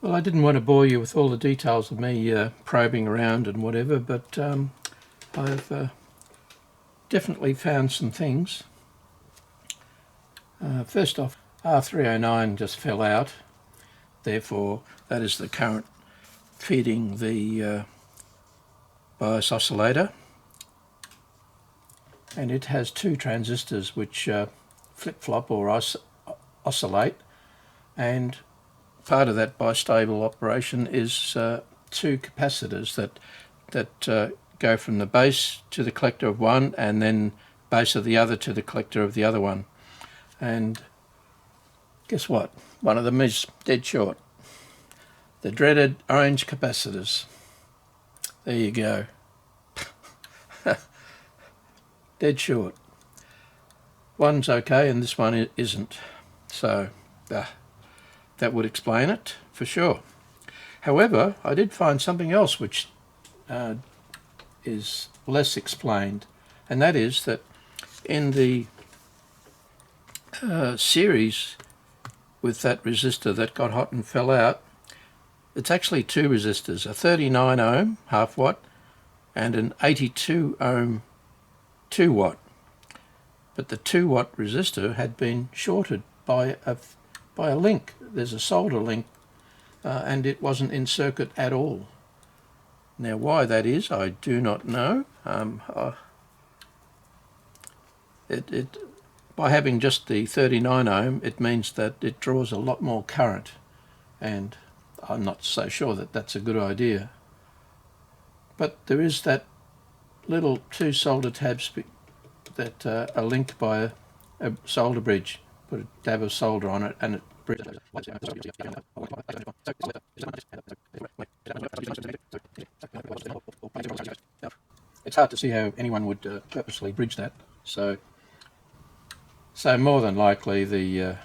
Well, I didn't want to bore you with all the details of me probing around and whatever, but I've definitely found some things. First off, R309 just fell out, therefore that is the current feeding the BIOS oscillator, and it has two transistors which flip-flop or oscillate, and part of that bistable operation is two capacitors that go from the base to the collector of one and then base of the other to the collector of the other one. And guess what? One of them is dead short. The dreaded orange capacitors. There you go. Dead short. One's okay and this one isn't. So that would explain it for sure. However, I did find something else which is less explained, and that is that in the series with that resistor that got hot and fell out, it's actually two resistors, a 39 ohm half watt and an 82 ohm 2 watt. But the 2 watt resistor had been shorted by a link. There's a solder link and it wasn't in circuit at all. Now why that is, I do not know. By having just the 39 ohm, it means that it draws a lot more current, and I'm not so sure that that's a good idea. But there is that little two solder tabs that are linked by a solder bridge. Put a dab of solder on it and it bridges. It's hard to see how anyone would purposely bridge that. So more than likely the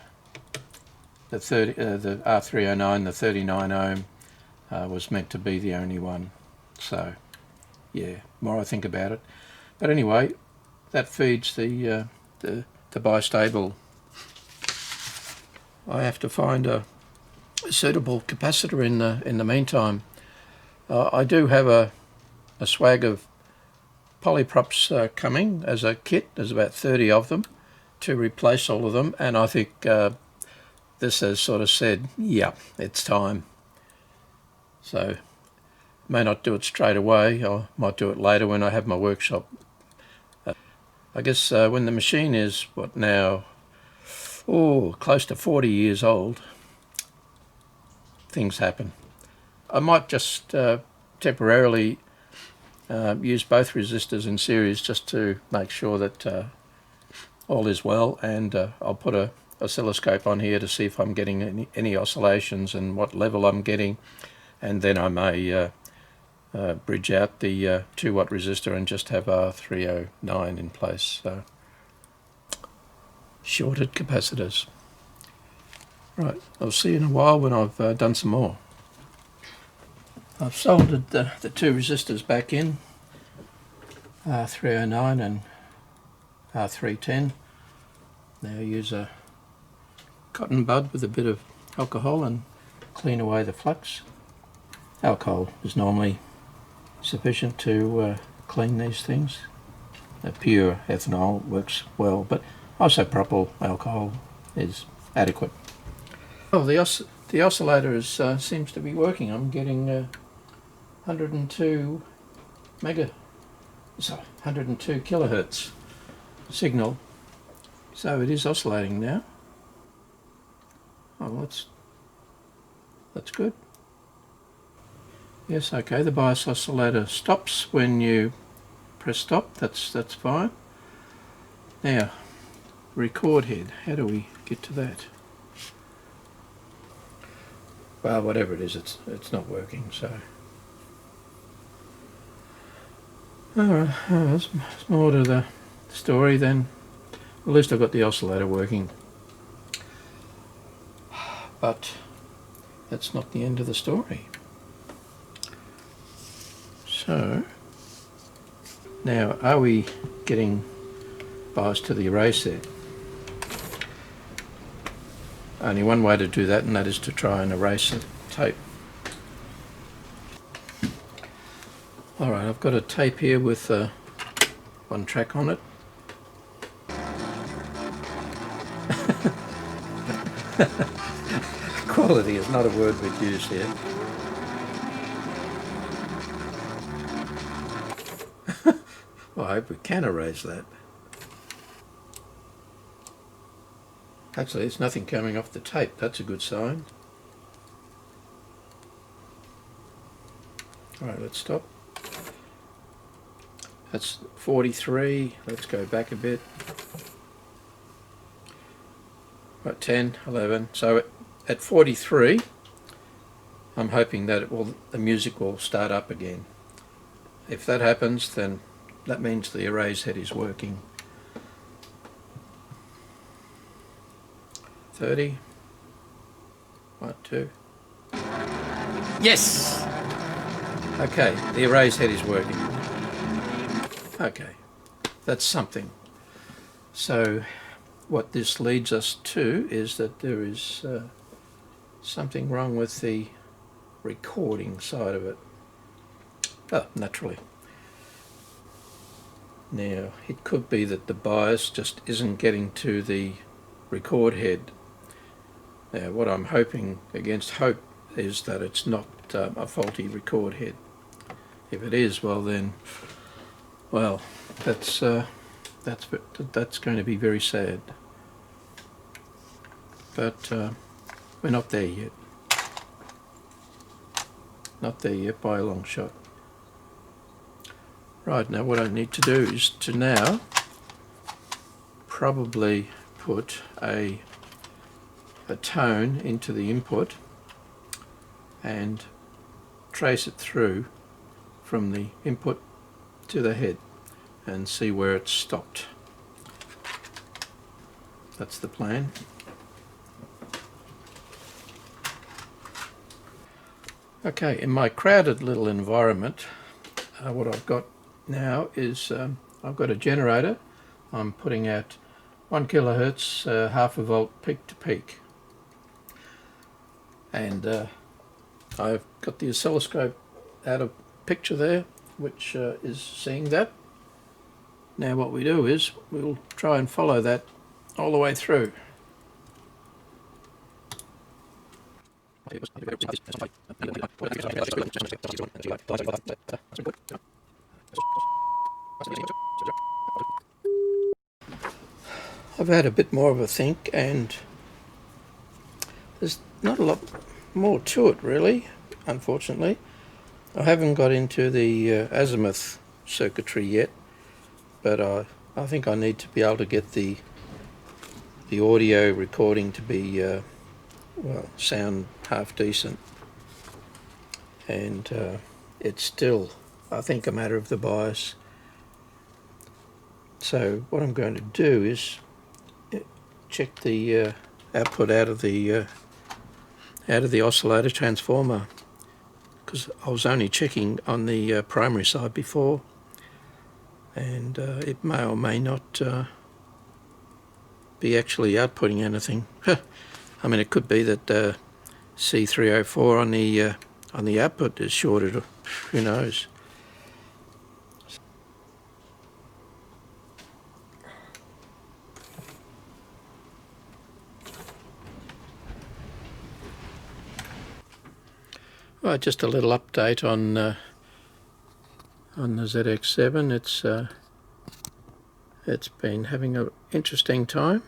R309, the 39 ohm, was meant to be the only one. So yeah, more I think about it. But anyway, that feeds the bistable. I have to find a suitable capacitor in the meantime. I do have a swag of polyprops coming as a kit. There's about 30 of them to replace all of them, and I think this has sort of said, yeah, it's time. So may not do it straight away, I might do it later when I have my workshop. I guess when the machine is, what now, close to 40 years old, things happen. I might just temporarily use both resistors in series just to make sure that all is well, and I'll put a oscilloscope on here to see if I'm getting any oscillations and what level I'm getting, and then I may bridge out the 2 watt resistor and just have R309 in place. So shorted capacitors. Right, I'll see you in a while when I've done some more. I've soldered the two resistors back in, R309 and R310. Now use a cotton bud with a bit of alcohol and clean away the flux. Alcohol is normally sufficient to clean these things. Pure ethanol works well, but isopropyl alcohol is adequate. Oh, the oscillator seems to be working. I'm getting 102 kilohertz signal, so it is oscillating now. Oh, that's good. Yes, okay, the BIOS oscillator stops when you press stop. That's fine. Now, record head. How do we get to that? Well, whatever it is, it's not working. So, alright, there's more to the story then. At least I've got the oscillator working. But that's not the end of the story. So, now are we getting BIOS to the array set? Only one way to do that, and that is to try and erase the tape. Alright, I've got a tape here with one track on it. Quality is not a word we'd use here. Well, I hope we can erase that. Actually, there's nothing coming off the tape. That's a good sign. Alright, let's stop. That's 43. Let's go back a bit. Right, 10, 11. So at 43, I'm hoping that the music will start up again. If that happens, then that means the erase head is working. 30. 1, 2. Yes! Okay, the erase head is working. Okay, that's something. So what this leads us to is that there is something wrong with the recording side of it. Oh, naturally. Now, it could be that the bias just isn't getting to the record head. Now, what I'm hoping against hope is that it's not a faulty record head. If it is, well then, well, that's going to be very sad. But we're not there yet. Not there yet by a long shot. Right, now what I need to do is to now probably put a tone into the input and trace it through from the input to the head and see where it's stopped. That's the plan. Okay, in my crowded little environment, what I've got now is I've got a generator. I'm putting out 1 kilohertz, half a volt peak to peak. And I've got the oscilloscope out of picture there, which is seeing that. Now what we do is we'll try and follow that all the way through. I've had a bit more of a think, and there's not a lot more to it really, unfortunately. I haven't got into the azimuth circuitry yet, but I think I need to be able to get the audio recording to be well, sound half decent, and it's still, I think, a matter of the bias. So what I'm going to do is check the output out of the oscillator transformer, because I was only checking on the primary side before, and it may or may not be actually outputting anything. I mean, it could be that C304 on the output is shorted. Who knows? Right, just a little update on the ZX-7. It's been having an interesting time.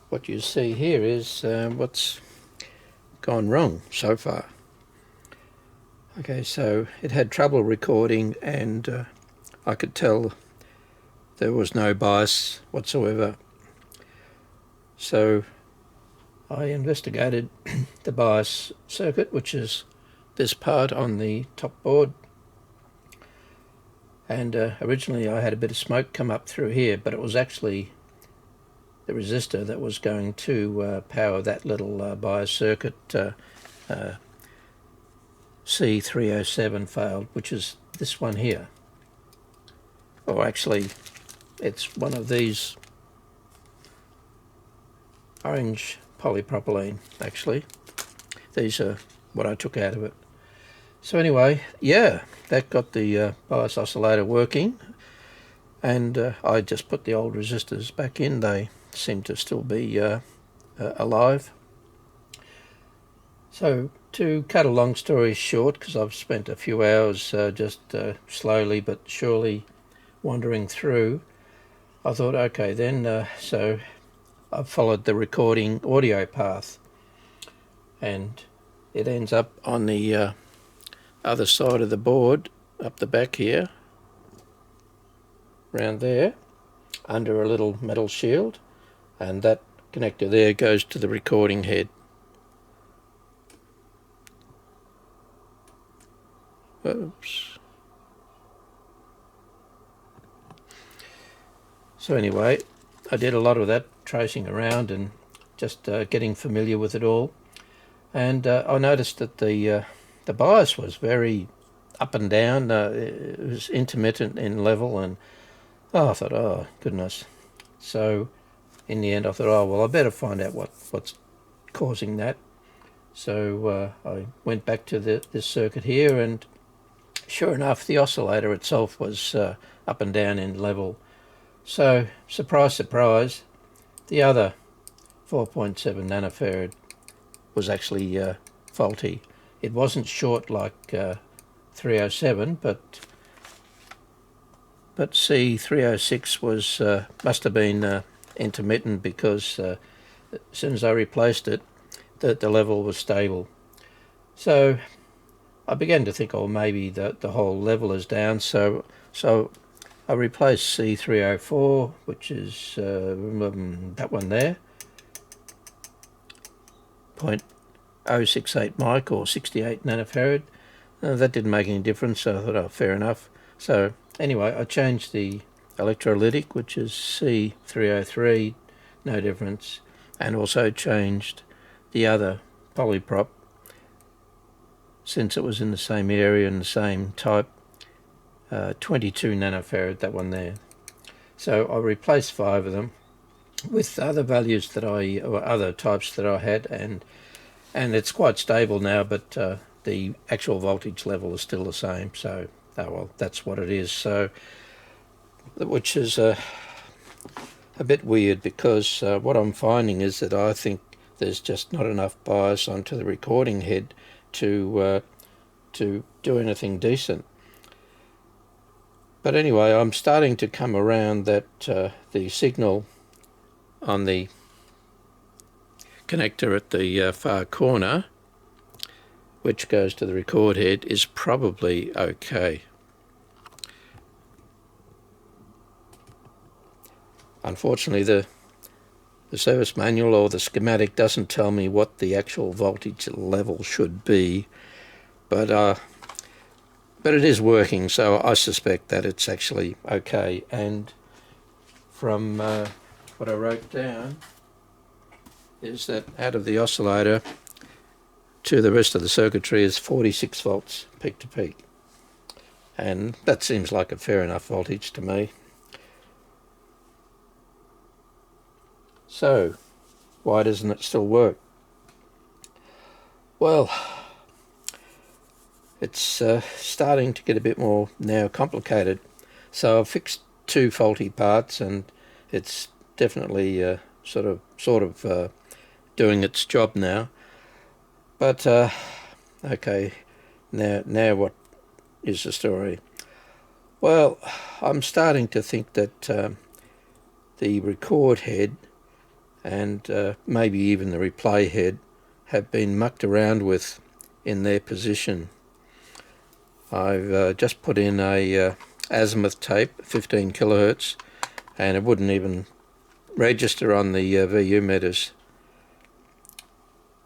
What you see here is what's gone wrong so far. Okay, so it had trouble recording, and I could tell there was no bias whatsoever. So I investigated the bias circuit, which is this part on the top board, and originally I had a bit of smoke come up through here, but it was actually the resistor that was going to power that little bias circuit. C307 failed, which is this one here. Or actually, it's one of these orange polypropylene, actually. These are what I took out of it. So anyway, yeah, that got the bias oscillator working, and I just put the old resistors back in. They seem to still be alive. So to cut a long story short, because I've spent a few hours just slowly but surely wandering through, I thought, okay then, so I've followed the recording audio path, and it ends up on the other side of the board, up the back here, around there, under a little metal shield, and that connector there goes to the recording head. Oops. So anyway, I did a lot of that tracing around and just getting familiar with it all, and I noticed that the bias was very up and down. It was intermittent in level, and I thought, oh goodness. So in the end I thought, oh well, I better find out what's causing that. So I went back to this circuit here, and sure enough the oscillator itself was up and down in level. So surprise surprise, the other 4.7 nanofarad was actually faulty. It wasn't short like 307, but C306 was must have been intermittent, because as soon as I replaced it, the level was stable. So I began to think, oh, maybe the whole level is down. So I replaced C304, which is that one there, 0.068 mic or 68 nanofarad. That didn't make any difference, so I thought, oh, fair enough. So anyway, I changed the electrolytic, which is C303, no difference, and also changed the other polyprop, since it was in the same area and the same type, 22 nanofarad, that one there. So I replaced 5 of them with other values that or other types that I had, and it's quite stable now, but the actual voltage level is still the same. So oh well, that's what it is. So, which is a bit weird, because what I'm finding is that I think there's just not enough bias onto the recording head to do anything decent. But anyway, I'm starting to come around that the signal on the connector at the far corner, which goes to the record head, is probably okay. Unfortunately, the service manual or the schematic doesn't tell me what the actual voltage level should be, but it is working, so I suspect that it's actually okay. And from what I wrote down is that out of the oscillator to the rest of the circuitry is 46 volts peak to peak, and that seems like a fair enough voltage to me. So why doesn't it still work? Well, it's starting to get a bit more now complicated. So I've fixed 2 faulty parts, and it's definitely sort of doing its job now. But okay, now what is the story? Well, I'm starting to think that the record head and maybe even the replay head have been mucked around with in their position. I've just put in a azimuth tape, 15 kilohertz, and it wouldn't even register on the VU meters.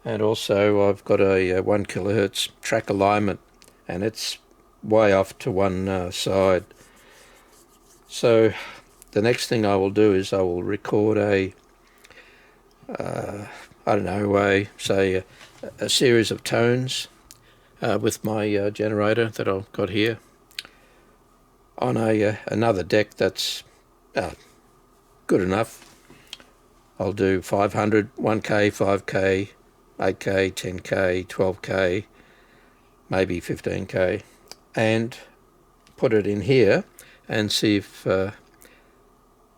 And also I've got a 1 kilohertz track alignment, and it's way off to one side. So the next thing I will do is I will record a I don't know, say a series of tones with my generator that I've got here on another deck that's good enough. I'll do 500, 1K, 5K, 8K, 10K, 12K, maybe 15k, and put it in here and see if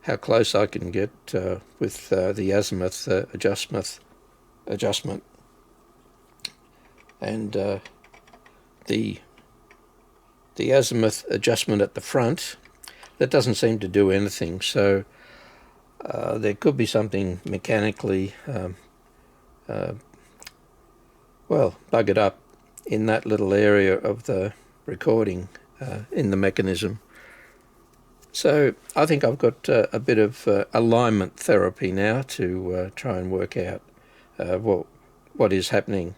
how close I can get with the azimuth adjustment, and the azimuth adjustment at the front, that doesn't seem to do anything. So there could be something mechanically well, buggered up in that little area of the recording in the mechanism. So I think I've got a bit of alignment therapy now to try and work out what is happening.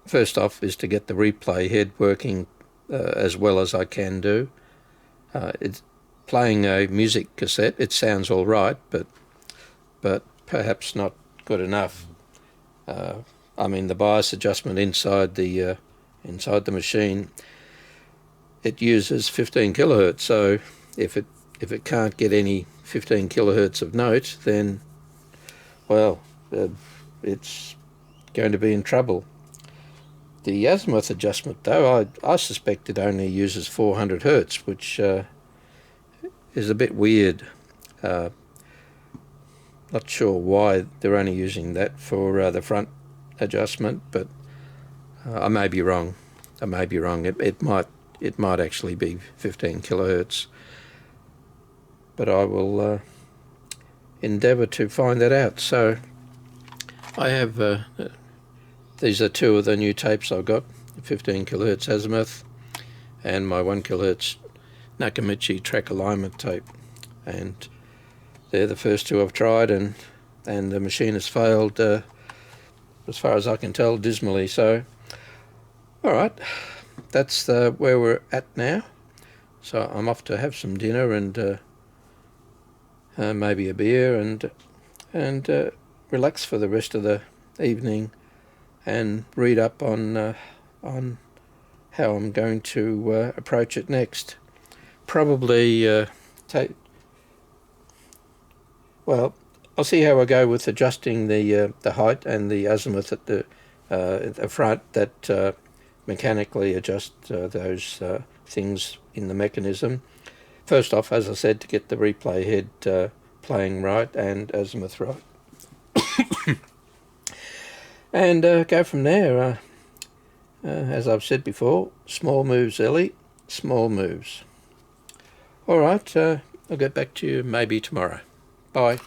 First off is to get the replay head working as well as I can do. It's playing a music cassette. It sounds all right, but perhaps not good enough. I mean, the bias adjustment inside the machine, it uses 15 kilohertz. So if it can't get any 15 kilohertz of note, then well, it's going to be in trouble. The azimuth adjustment, though, I suspect it only uses 400 hertz, which is a bit weird. Not sure why they're only using that for the front adjustment, but I may be wrong. It might actually be 15 kilohertz, but I will endeavour to find that out. So I have these are two of the new tapes I've got, 15 kilohertz azimuth and my 1 kilohertz Nakamichi track alignment tape, and they're the first two I've tried, and the machine has failed as far as I can tell, dismally. So alright, that's where we're at now. So I'm off to have some dinner and maybe a beer and relax for the rest of the evening and read up on how I'm going to approach it next. Probably well, I'll see how I go with adjusting the height and the azimuth at the front, that mechanically adjust those things in the mechanism. First off, as I said, to get the replay head playing right and azimuth right. And go from there. As I've said before, small moves, Ellie, small moves. Alright, I'll get back to you maybe tomorrow. Bye.